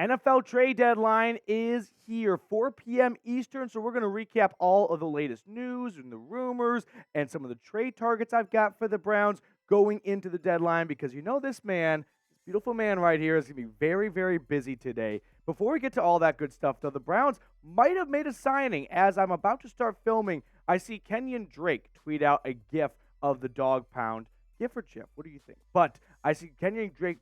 NFL trade deadline is here, 4 p.m. Eastern, so we're going to recap all of the latest news and the rumors and some of the trade targets I've got for the Browns going into the deadline because you know this man, this beautiful man right here is going to be very, very busy today. Before we get to all that good stuff, though, the Browns might have made a signing. As I'm about to start filming, I see Kenyan Drake tweet out a GIF of the Dawg Pound. GIF or GIF? What do you think? But I see Kenyan Drake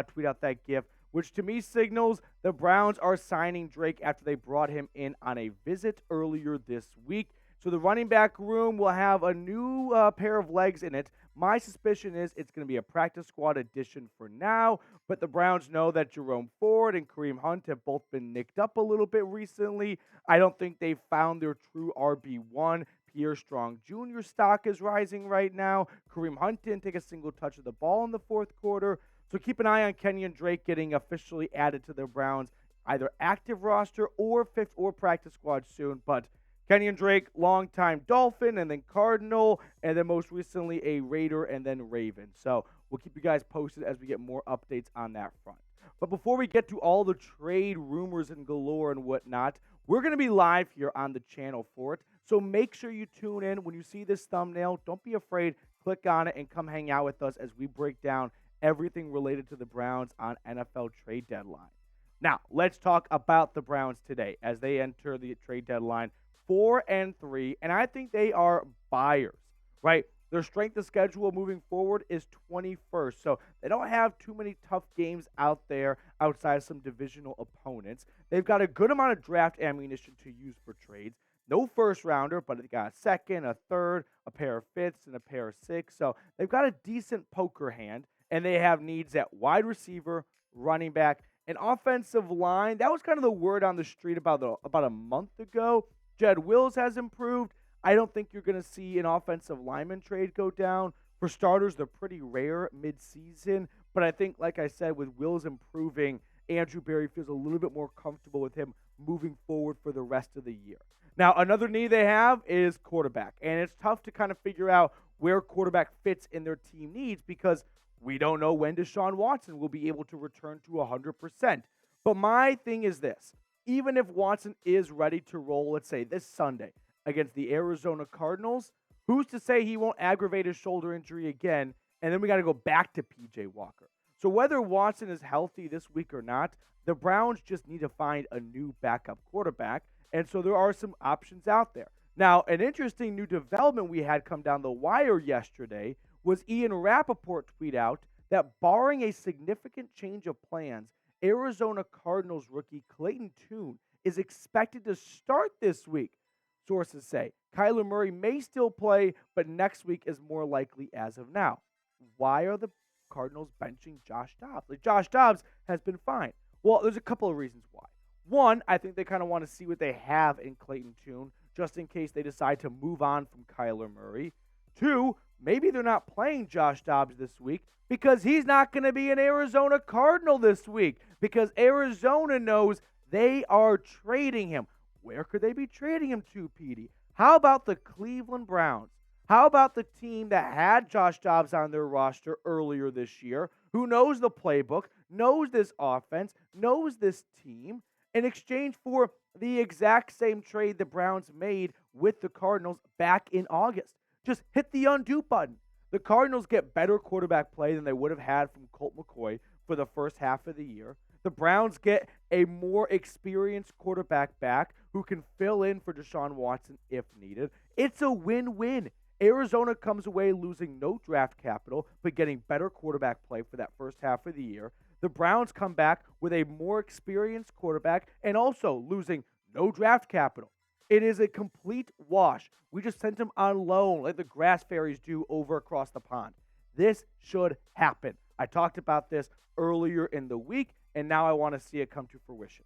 tweet out that GIF, which to me signals the Browns are signing Drake after they brought him in on a visit earlier this week. So the running back room will have a new pair of legs in it. My suspicion is it's going to be a practice squad addition for now, but the Browns know that Jerome Ford and Kareem Hunt have both been nicked up a little bit recently. I don't think they've found their true RB1. Pierre Strong Jr. stock is rising right now. Kareem Hunt didn't take a single touch of the ball in the fourth quarter. So keep an eye on Kenyan Drake getting officially added to the Browns, either active roster or fifth or practice squad soon. But Kenyan Drake, longtime Dolphin and then Cardinal, and then most recently a Raider and then Raven. So we'll keep you guys posted as we get more updates on that front. But before we get to all the trade rumors and galore and whatnot, we're going to be live here on the channel for it. So make sure you tune in. When you see this thumbnail, don't be afraid. Click on it and come hang out with us as we break down everything related to the Browns on NFL trade deadline. Now, let's talk about the Browns today as they enter the trade deadline 4-3, and I think they are buyers, right? Their strength of schedule moving forward is 21st, so they don't have too many tough games out there outside of some divisional opponents. They've got a good amount of draft ammunition to use for trades. No first rounder, but they got a second, a third, a pair of fifths, and a pair of sixths. So they've got a decent poker hand, and they have needs at wide receiver, running back, and offensive line. That was kind of the word on the street about a month ago. Jed Wills has improved. I don't think you're going to see an offensive lineman trade go down. For starters, they're pretty rare mid-season, but I think, like I said, with Wills improving, Andrew Berry feels a little bit more comfortable with him moving forward for the rest of the year. Now, another need they have is quarterback, and it's tough to kind of figure out where quarterback fits in their team needs because we don't know when Deshaun Watson will be able to return to 100%. But my thing is this. Even if Watson is ready to roll, let's say this Sunday against the Arizona Cardinals, who's to say he won't aggravate his shoulder injury again, and then we got to go back to P.J. Walker. So whether Watson is healthy this week or not, the Browns just need to find a new backup quarterback, and so there are some options out there. Now, an interesting new development we had come down the wire yesterday was Ian Rappaport tweet out that barring a significant change of plans, Arizona Cardinals rookie Clayton Tune is expected to start this week. Sources say Kyler Murray may still play, but next week is more likely as of now. Why are the Cardinals benching Josh Dobbs? Josh Dobbs has been fine. Well, there's a couple of reasons why. One, I think they kind of want to see what they have in Clayton Tune, just in case they decide to move on from Kyler Murray. Two, maybe they're not playing Josh Dobbs this week because he's not going to be an Arizona Cardinal this week because Arizona knows they are trading him. Where could they be trading him to, Petey? How about the Cleveland Browns? How about the team that had Josh Dobbs on their roster earlier this year, who knows the playbook, knows this offense, knows this team, in exchange for the exact same trade the Browns made with the Cardinals back in August? Just hit the undo button. The Cardinals get better quarterback play than they would have had from Colt McCoy for the first half of the year. The Browns get a more experienced quarterback back who can fill in for Deshaun Watson if needed. It's a win-win. Arizona comes away losing no draft capital, but getting better quarterback play for that first half of the year. The Browns come back with a more experienced quarterback and also losing no draft capital. It is a complete wash. We just sent him on loan like the grass fairies do over across the pond. This should happen. I talked about this earlier in the week, and now I want to see it come to fruition.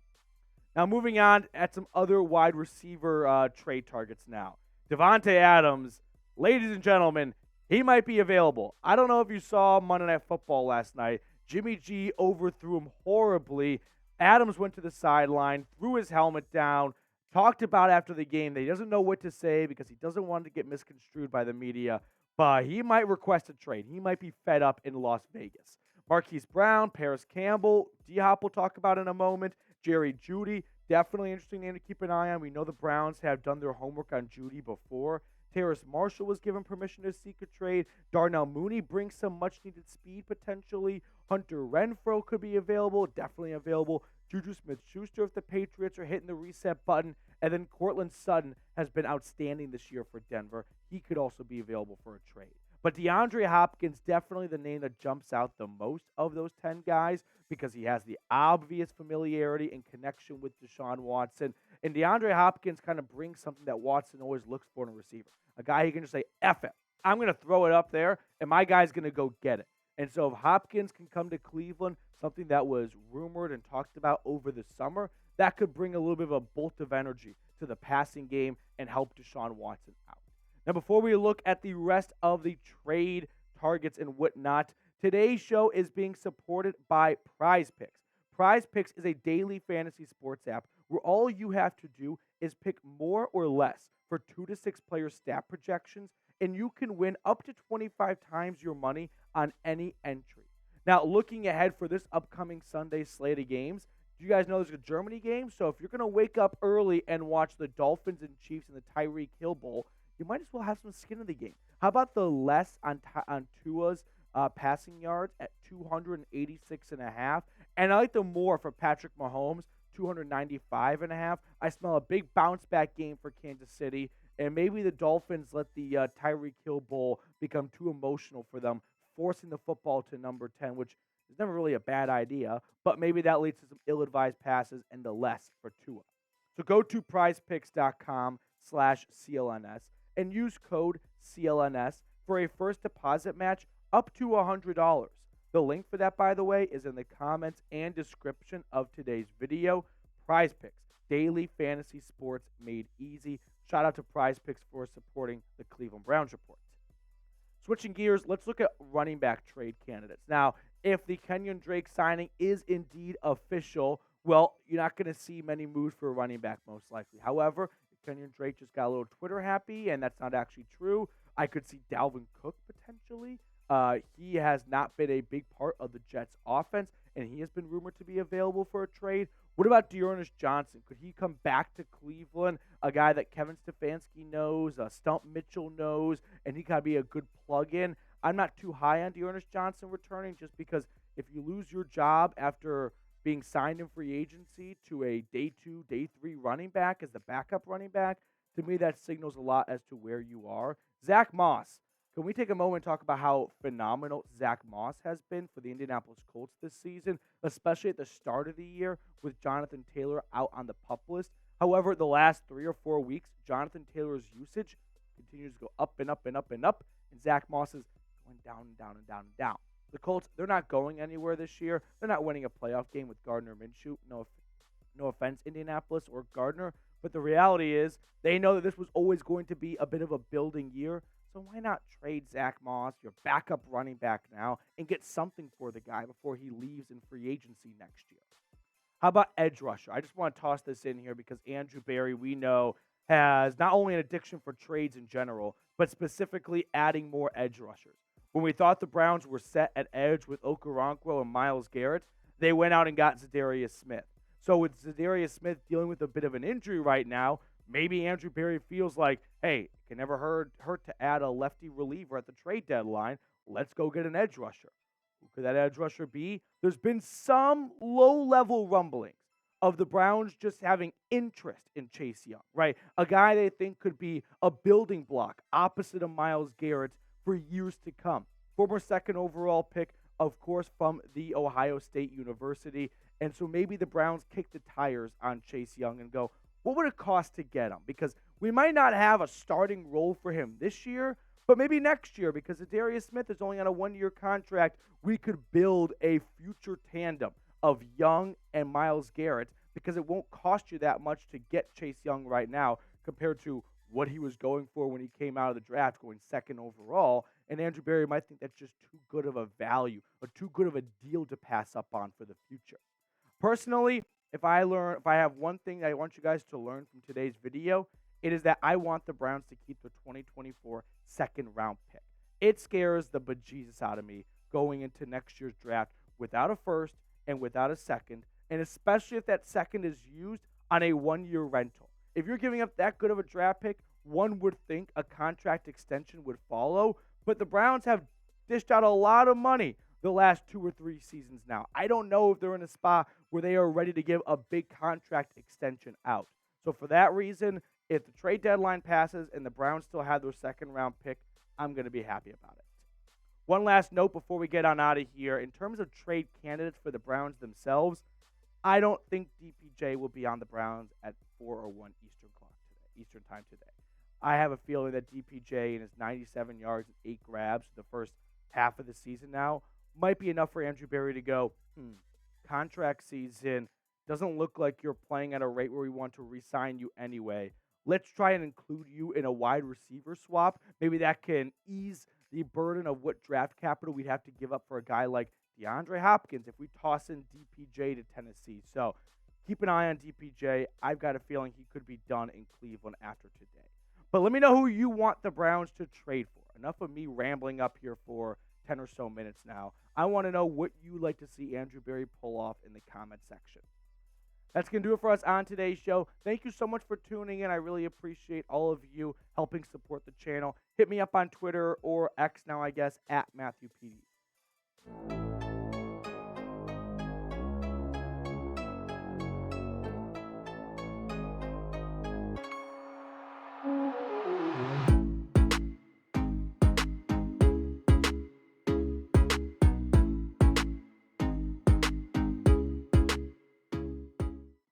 Now, moving on at some other wide receiver trade targets now. Davante Adams, ladies and gentlemen, he might be available. I don't know if you saw Monday Night Football last night. Jimmy G overthrew him horribly. Adams went to the sideline, threw his helmet down, talked about after the game that he doesn't know what to say because he doesn't want to get misconstrued by the media, but he might request a trade. He might be fed up in Las Vegas. Marquise Brown, Parris Campbell, D-Hop we'll talk about in a moment. Jeudy, definitely interesting name to keep an eye on. We know the Browns have done their homework on Jeudy before. Terrace Marshall was given permission to seek a trade. Darnell Mooney brings some much-needed speed potentially. Hunter Renfrow could be available, definitely available. JuJu Smith-Schuster if the Patriots are hitting the reset button. And then Courtland Sutton has been outstanding this year for Denver. He could also be available for a trade. But DeAndre Hopkins, definitely the name that jumps out the most of those 10 guys because he has the obvious familiarity and connection with Deshaun Watson. And DeAndre Hopkins kind of brings something that Watson always looks for in a receiver. A guy who can just say, F it. I'm going to throw it up there, and my guy's going to go get it. And so if Hopkins can come to Cleveland, something that was rumored and talked about over the summer, that could bring a little bit of a bolt of energy to the passing game and help Deshaun Watson out. Now, before we look at the rest of the trade targets and whatnot, today's show is being supported by Prize Picks. Prize Picks is a daily fantasy sports app where all you have to do is pick more or less for 2 to 6 player stat projections, and you can win up to 25 times your money on any entry. Now, looking ahead for this upcoming Sunday slate of games, do you guys know there's a Germany game? So if you're going to wake up early and watch the Dolphins and Chiefs in the Tyreek Hill Bowl, you might as well have some skin in the game. How about the less on Tua's passing yards at 286.5? And I like the more for Patrick Mahomes, 295.5. I smell a big bounce-back game for Kansas City, and maybe the Dolphins let the Tyreek Hill Bowl become too emotional for them, forcing the football to number 10, which is never really a bad idea, but maybe that leads to some ill-advised passes and the less for Tua. So go to prizepicks.com/CLNS and use code CLNS for a first deposit match up to $100. The link for that, by the way, is in the comments and description of today's video. Prize Picks, daily fantasy sports made easy. Shout out to Prize Picks for supporting the Cleveland Browns report. Switching gears, let's look at running back trade candidates. Now, if the Kenyan Drake signing is indeed official, well, you're not going to see many moves for a running back most likely. However, Kenyan Drake just got a little Twitter happy, and that's not actually true. I could see Dalvin Cook potentially. He has not been a big part of the Jets' offense, and he has been rumored to be available for a trade. What about D'Ernest Johnson? Could he come back to Cleveland? A guy that Kevin Stefanski knows, Stump Mitchell knows, and he could be a good plug-in. I'm not too high on D'Ernest Johnson returning just because if you lose your job after being signed in free agency to a day 2, day 3 running back as the backup running back, to me that signals a lot as to where you are. Zack Moss. Can we take a moment and talk about how phenomenal Zack Moss has been for the Indianapolis Colts this season, especially at the start of the year with Jonathan Taylor out on the PUP list? However, the last 3 or 4 weeks, Jonathan Taylor's usage continues to go up and up and up and up, and Zack Moss is going down and down and down and down. The Colts, they're not going anywhere this year. They're not winning a playoff game with Gardner Minshew. No offense, Indianapolis or Gardner. But the reality is they know that this was always going to be a bit of a building year. So why not trade Zack Moss, your backup running back now, and get something for the guy before he leaves in free agency next year? How about edge rusher? I just want to toss this in here because Andrew Berry, we know, has not only an addiction for trades in general, but specifically adding more edge rushers. When we thought the Browns were set at edge with Okoronkwo and Myles Garrett, they went out and got Zadarius Smith. So with Zadarius Smith dealing with a bit of an injury right now, maybe Andrew Berry feels like, hey, it can never hurt to add a lefty reliever at the trade deadline. Let's go get an edge rusher. Who could that edge rusher be? There's been some low-level rumblings of the Browns just having interest in Chase Young, right? A guy they think could be a building block opposite of Myles Garrett for years to come. Former second overall pick, of course, from the Ohio State University. And so maybe the Browns kick the tires on Chase Young and go, what would it cost to get him? Because we might not have a starting role for him this year, but maybe next year, because Zadarius Smith is only on a 1-year contract, we could build a future tandem of Young and Myles Garrett because it won't cost you that much to get Chase Young right now compared to what he was going for when he came out of the draft, going second overall. And Andrew Berry might think that's just too good of a value or too good of a deal to pass up on for the future. Personally, if I have one thing that I want you guys to learn from today's video, it is that I want the Browns to keep the 2024 second-round pick. It scares the bejesus out of me going into next year's draft without a first and without a second, and especially if that second is used on a one-year rental. If you're giving up that good of a draft pick, one would think a contract extension would follow, but the Browns have dished out a lot of money the last 2 or 3 seasons now. I don't know if they're in a spot where they are ready to give a big contract extension out. So for that reason, if the trade deadline passes and the Browns still have their second-round pick, I'm going to be happy about it. One last note before we get on out of here. In terms of trade candidates for the Browns themselves, I don't think DPJ will be on the Browns at 4:01 Eastern time today. I have a feeling that DPJ and his 97 yards and 8 grabs the first half of the season now might be enough for Andrew Berry to go, contract season, doesn't look like you're playing at a rate where we want to re-sign you anyway. Let's try and include you in a wide receiver swap. Maybe that can ease the burden of what draft capital we'd have to give up for a guy like DeAndre Hopkins if we toss in DPJ to Tennessee. So keep an eye on DPJ. I've got a feeling he could be done in Cleveland after today. But let me know who you want the Browns to trade for. Enough of me rambling up here for 10 or so minutes now. I want to know what you'd like to see Andrew Berry pull off in the comment section. That's going to do it for us on today's show. Thank you so much for tuning in. I really appreciate all of you helping support the channel. Hit me up on Twitter or X now, I guess, at MatthewPD.